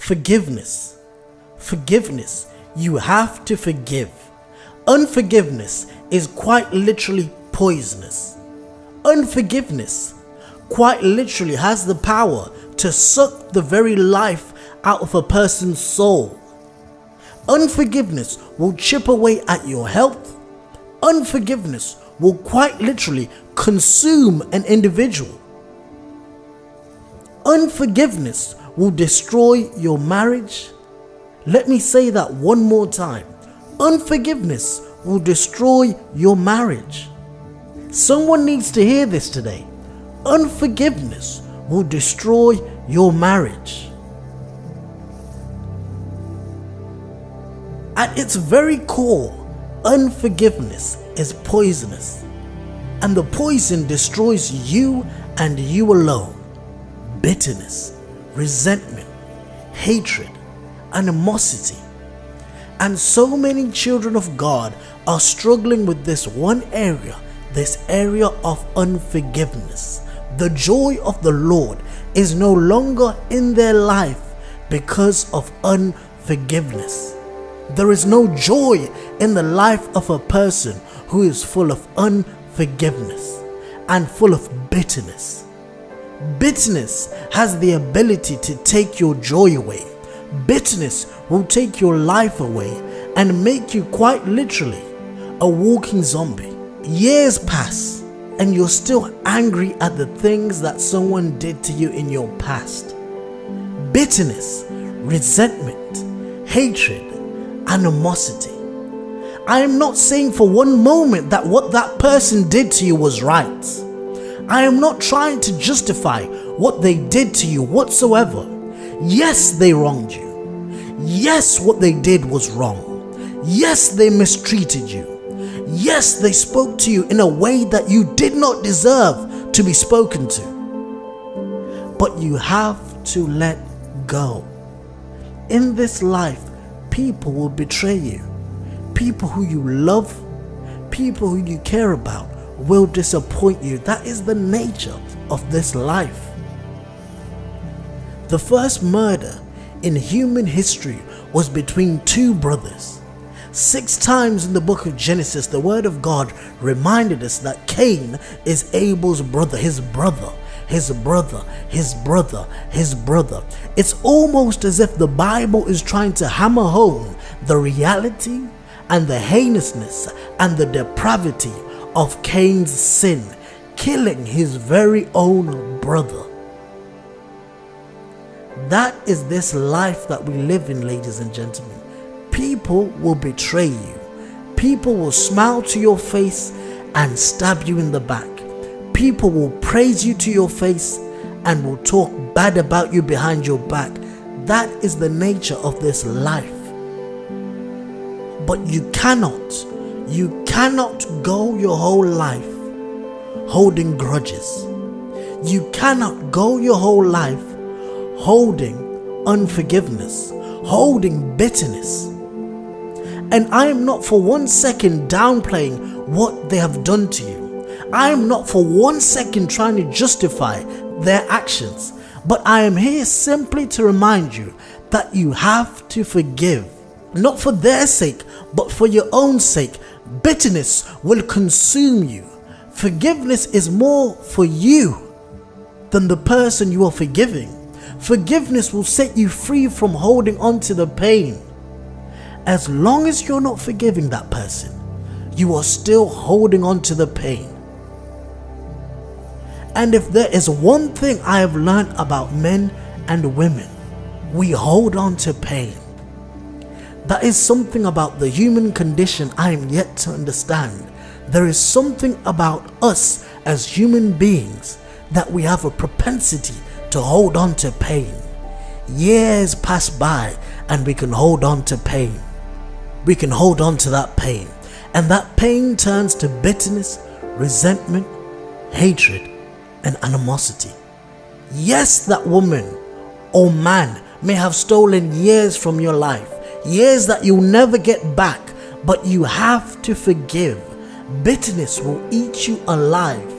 Forgiveness. Forgiveness. You have to forgive. Unforgiveness is quite literally poisonous. Unforgiveness quite literally has the power to suck the very life out of a person's soul. Unforgiveness will chip away at your health. Unforgiveness will quite literally consume an individual. Unforgiveness will destroy your marriage. Let me say that one more time. Unforgiveness will destroy your marriage. Someone needs to hear this today. Unforgiveness will destroy your marriage. At its very core, unforgiveness is poisonous, and the poison destroys you and you alone. Bitterness, resentment, hatred, animosity. And so many children of God are struggling with this one area, this area of unforgiveness. The joy of the Lord is no longer in their life because of unforgiveness. There is no joy in the life of a person who is full of unforgiveness and full of bitterness. Bitterness has the ability to take your joy away. Bitterness will take your life away and make you quite literally a walking zombie. Years pass and you're still angry at the things that someone did to you in your past. Bitterness, resentment, hatred, animosity. I am not saying for one moment that what that person did to you was right. I am not trying to justify what they did to you whatsoever. Yes, they wronged you. Yes, what they did was wrong. Yes, they mistreated you. Yes, they spoke to you in a way that you did not deserve to be spoken to. But you have to let go. In this life, people will betray you. People who you love, people who you care about will disappoint you. That is the nature of this life. The first murder in human history was between two brothers. 6 times in the book of Genesis, the word of God reminded us that Cain is Abel's brother, his brother, his brother, his brother, his brother. It's almost as if the Bible is trying to hammer home the reality and the heinousness and the depravity of Cain's sin, killing his very own brother. That is this life that we live in, ladies and gentlemen. People will betray you. People will smile to your face and stab you in the back. People will praise you to your face and will talk bad about you behind your back. That is the nature of this life. But you cannot go your whole life holding grudges. You cannot go your whole life holding unforgiveness, holding bitterness. And I am not for one second downplaying what they have done to you. I am not for one second trying to justify their actions. But I am here simply to remind you that you have to forgive. Not for their sake, but for your own sake. Bitterness will consume you. Forgiveness is more for you than the person you are forgiving. Forgiveness will set you free from holding on to the pain. As long as you're not forgiving that person, you are still holding on to the pain. And if there is one thing I have learned about men and women, we hold on to pain. That is something about the human condition I am yet to understand. There is something about us as human beings that we have a propensity to hold on to pain. Years pass by and we can hold on to pain. We can hold on to that pain. And that pain turns to bitterness, resentment, hatred, and animosity. Yes, that woman or man may have stolen years from your life. Years that you'll never get back. But you have to forgive. Bitterness will eat you alive.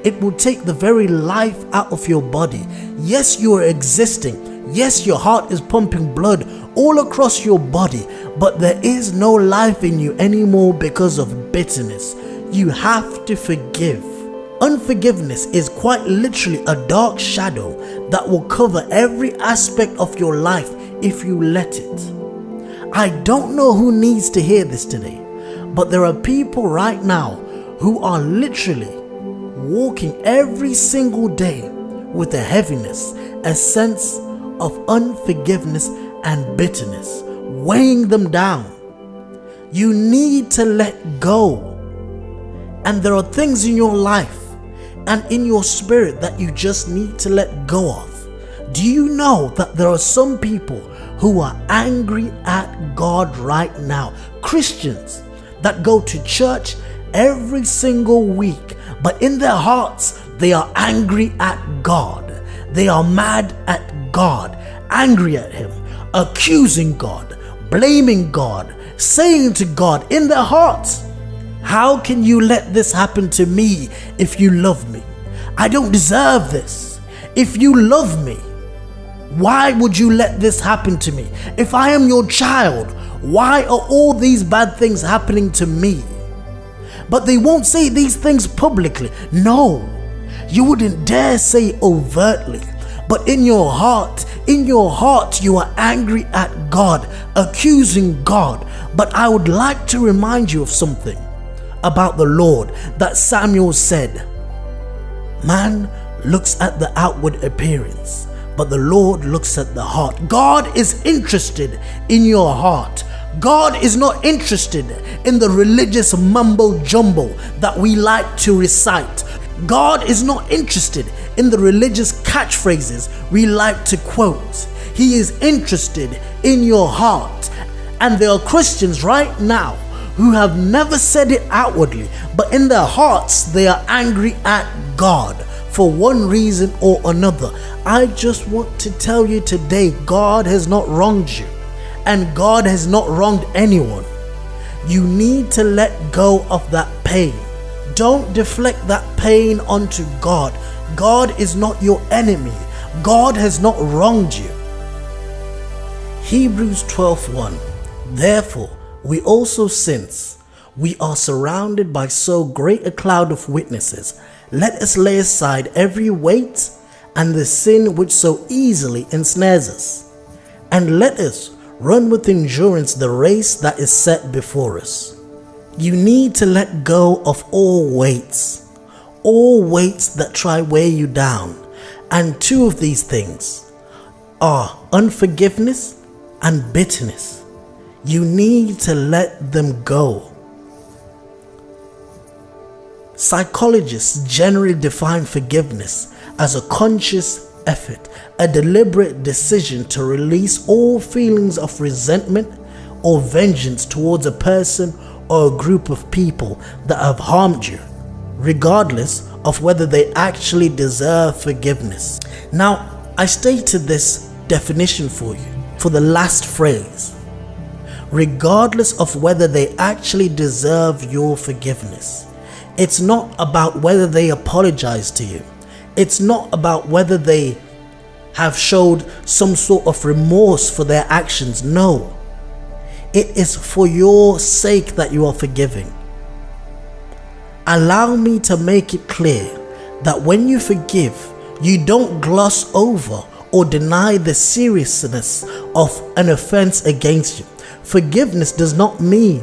It will take the very life out of your body. Yes, you are existing. Yes, your heart is pumping blood all across your body, but there is no life in you anymore because of bitterness. You have to forgive. Unforgiveness is quite literally a dark shadow that will cover every aspect of your life if you let it. I don't know who needs to hear this today, but there are people right now who are literally walking every single day with a heaviness, a sense of unforgiveness and bitterness, weighing them down. You need to let go. And there are things in your life and in your spirit that you just need to let go of. Do you know that there are some people who are angry at God right now? Christians that go to church every single week, but in their hearts they are angry at God. They are mad at God, angry at Him, accusing God, blaming God, saying to God in their hearts, how can you let this happen to me if you love me? I don't deserve this. If you love me, why would you let this happen to me? If I am your child, why are all these bad things happening to me? But they won't say these things publicly. No, you wouldn't dare say overtly. But in your heart you are angry at God, accusing God. But I would like to remind you of something about the Lord that Samuel said. Man looks at the outward appearance, but the Lord looks at the heart. God is interested in your heart. God is not interested in the religious mumbo jumbo that we like to recite. God is not interested in the religious catchphrases we like to quote. He is interested in your heart. And there are Christians right now who have never said it outwardly, but in their hearts they are angry at God for one reason or another. I just want to tell you today, God has not wronged you, and God has not wronged anyone. You need to let go of that pain. Don't deflect that pain onto God. God is not your enemy. God has not wronged you. Hebrews 12:1. Therefore, we also, since we are surrounded by so great a cloud of witnesses, let us lay aside every weight and the sin which so easily ensnares us, and let us run with endurance the race that is set before us. You need to let go of all weights that try weigh you down, and two of these things are unforgiveness and bitterness. You need to let them go. Psychologists generally define forgiveness as a conscious effort, a deliberate decision to release all feelings of resentment or vengeance towards a person or a group of people that have harmed you, regardless of whether they actually deserve forgiveness. Now, I stated this definition for you for the last phrase. Regardless of whether they actually deserve your forgiveness. It's not about whether they apologize to you. It's not about whether they have showed some sort of remorse for their actions. No. It is for your sake that you are forgiving. Allow me to make it clear that when you forgive, you don't gloss over or deny the seriousness of an offense against you. Forgiveness does not mean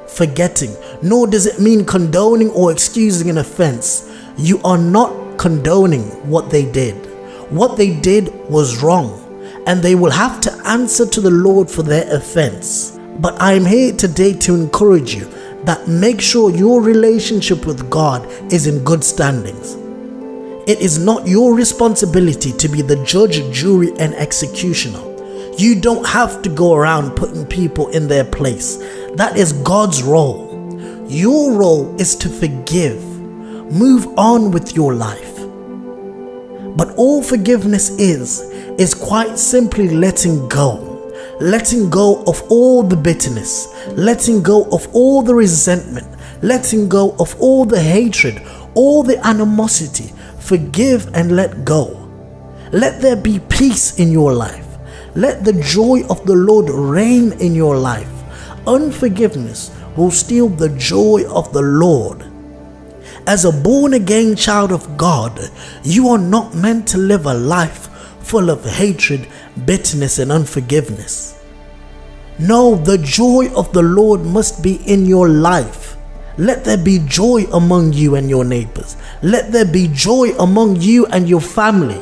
forgetting, nor does it mean condoning or excusing an offense. You are not condoning what they did. What they did was wrong, and they will have to answer to the Lord for their offense. But I am here today to encourage you that make sure your relationship with God is in good standings. It is not your responsibility to be the judge, jury, and executioner. You don't have to go around putting people in their place. That is God's role. Your role is to forgive. Move on with your life. But all forgiveness is quite simply letting go. Letting go of all the bitterness. Letting go of all the resentment. Letting go of all the hatred. All the animosity. Forgive and let go. Let there be peace in your life. Let the joy of the Lord reign in your life. Unforgiveness will steal the joy of the Lord. As a born-again child of God, you are not meant to live a life full of hatred, bitterness, and unforgiveness. No, the joy of the Lord must be in your life. Let there be joy among you and your neighbors. Let there be joy among you and your family.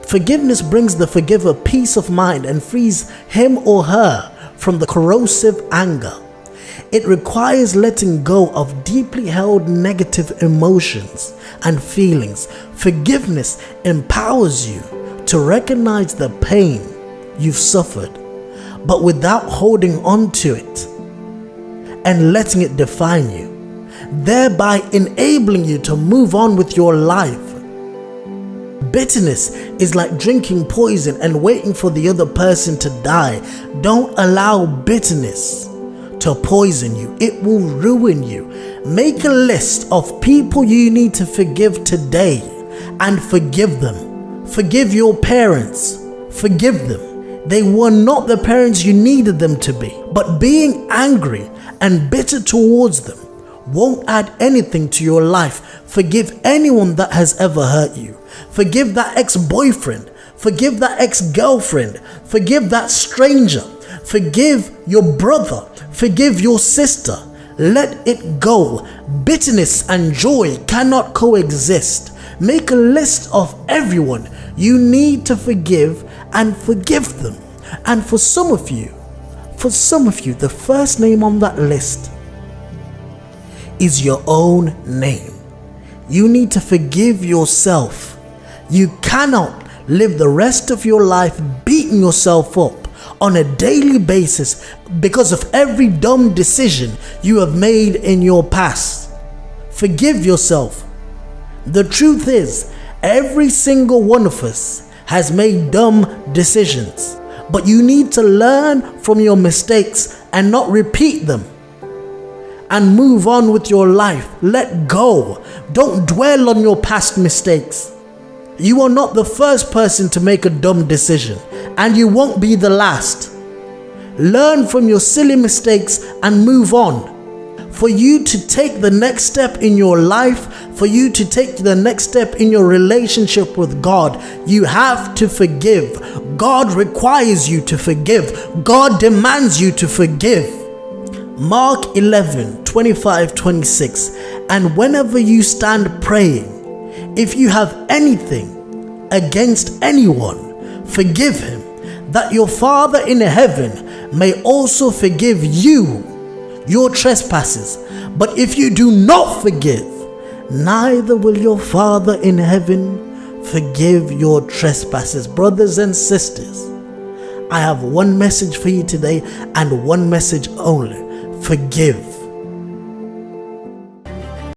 Forgiveness brings the forgiver peace of mind and frees him or her from the corrosive anger. It requires letting go of deeply held negative emotions and feelings. Forgiveness empowers you to recognize the pain you've suffered, but without holding on to it and letting it define you, thereby enabling you to move on with your life. Bitterness is like drinking poison and waiting for the other person to die. Don't allow bitterness to poison you. It will ruin you. Make a list of people you need to forgive today and forgive them. Forgive your parents. Forgive them. They were not the parents you needed them to be. But being angry and bitter towards them won't add anything to your life. Forgive anyone that has ever hurt you. Forgive that ex-boyfriend. Forgive that ex-girlfriend. Forgive that stranger. Forgive your brother. Forgive your sister. Let it go. Bitterness and joy cannot coexist. Make a list of everyone you need to forgive and forgive them. And for some of you, the first name on that list is your own name. You need to forgive yourself. You cannot live the rest of your life beating yourself up on a daily basis because of every dumb decision you have made in your past. Forgive yourself. The truth is, every single one of us has made dumb decisions, but you need to learn from your mistakes and not repeat them and move on with your life. Let go. Don't dwell on your past mistakes. You are not the first person to make a dumb decision, and you won't be the last. Learn from your silly mistakes and move on. For you to take the next step in your life, for you to take the next step in your relationship with God, you have to forgive. God requires you to forgive. God demands you to forgive. Mark 11:25-26. And whenever you stand praying, if you have anything against anyone, forgive him, that your Father in heaven may also forgive you your trespasses. But if you do not forgive, neither will your Father in heaven forgive your trespasses. Brothers and sisters, I have one message for you today and one message only. Forgive.